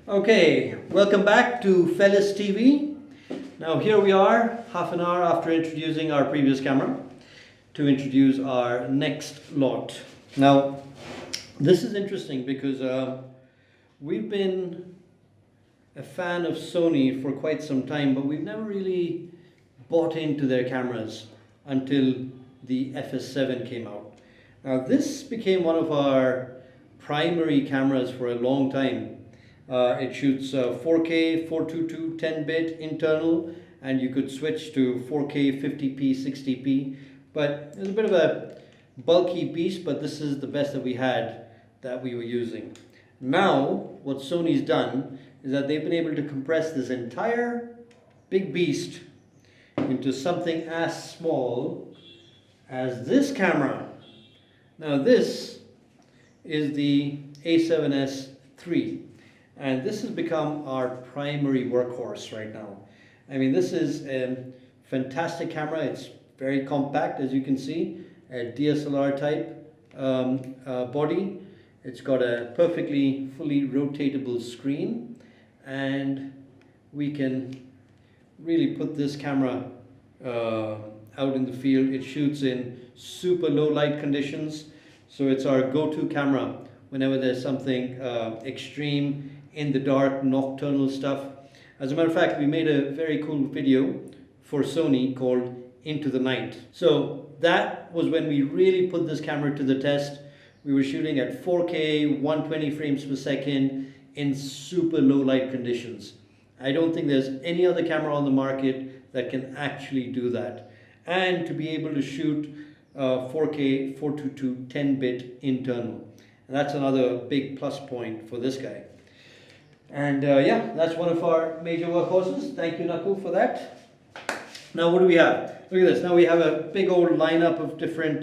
Okay, welcome back to Felis TV. Now here we are, half an hour after introducing our previous camera, to introduce our next lot. Now, this is interesting because we've been a fan of Sony for quite some time, but we've never really bought into their cameras until the FS7 came out. Now this became one of our primary cameras for a long time. It shoots 4K, 422, 10-bit internal, and you could switch to 4K, 50p, 60p. But it's a bit of a bulky beast, but this is the best that we had that we were using. Now, what Sony's done is that they've been able to compress this entire big beast into something as small as this camera. Now this is the A7S III. And this has become our primary workhorse right now. I mean, this is a fantastic camera. It's very compact, as you can see, a DSLR type body. It's got a perfectly fully rotatable screen, and we can really put this camera out in the field. It shoots in super low light conditions, so it's our go-to camera whenever there's something extreme, in the dark, nocturnal stuff. As a matter of fact, we made a very cool video for Sony called Into the Night. So that was when we really put this camera to the test. We were shooting at 4K, 120 frames per second in super low light conditions. I don't think there's any other camera on the market that can actually do that. And to be able to shoot 4K, 422, 10-bit internal. And that's another big plus point for this guy. And yeah, that's one of our major workhorses. Thank you, Nakul, for that. Now what do we have? Look at this. Now we have a big old lineup of different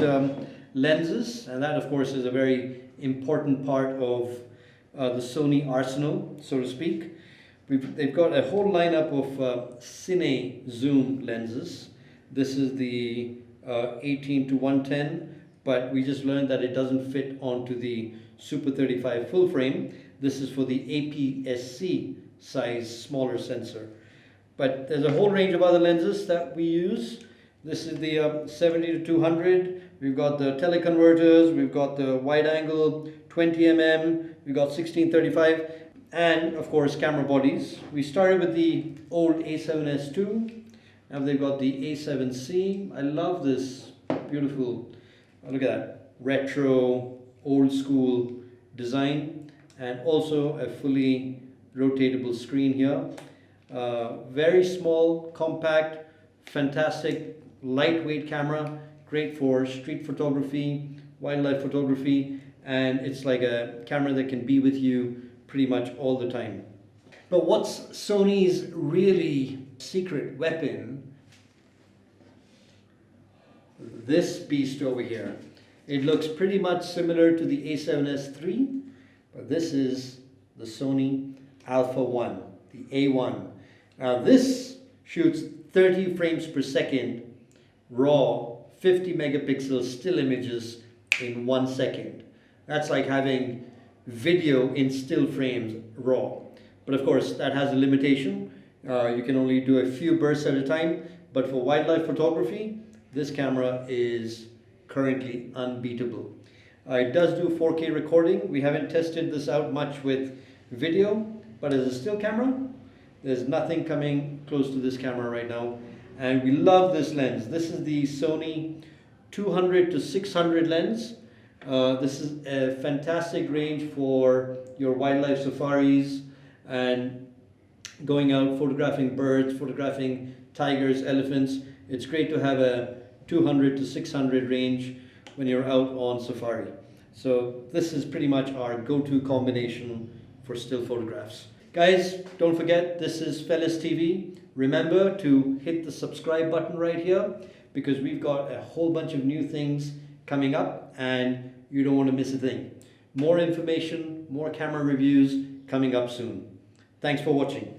lenses, and that of course is a very important part of the Sony arsenal, so to speak. They've got a whole lineup of cine zoom lenses. This is the 18 to 110, but we just learned that it doesn't fit onto the Super 35 full frame. This is for the APS-C size smaller sensor. But there's a whole range of other lenses that we use. This is the 70 to 200. We've got the teleconverters, we've got the wide angle 20mm, we've got 16-35, and of course camera bodies. We started with the old A7S II. Now they've got the A7C. I love this beautiful, look at that, retro, old school design, and also a fully rotatable screen here. Very small, compact, fantastic, lightweight camera, great for street photography, wildlife photography, and it's like a camera that can be with you pretty much all the time. But what's Sony's really secret weapon? This beast over here. It looks pretty much similar to the A7S III, but this is the Sony Alpha 1, the A1. Now this shoots 30 frames per second, raw, 50 megapixel still images in 1 second. That's like having video in still frames raw. But of course that has a limitation. You can only do a few bursts at a time, but for wildlife photography, this camera is currently unbeatable. It does do 4K recording. We haven't tested this out much with video, but as a still camera, there's nothing coming close to this camera right now. And we love this lens. This is the Sony 200 to 600 lens. This is a fantastic range for your wildlife safaris and going out photographing birds, photographing tigers, elephants. It's great to have a 200 to 600 range when you're out on safari. So this is pretty much our go-to combination for still photographs. Guys, don't forget, this is Felis TV. Remember to hit the subscribe button right here, because we've got a whole bunch of new things coming up and you don't want to miss a thing. More information, more camera reviews coming up soon. Thanks for watching.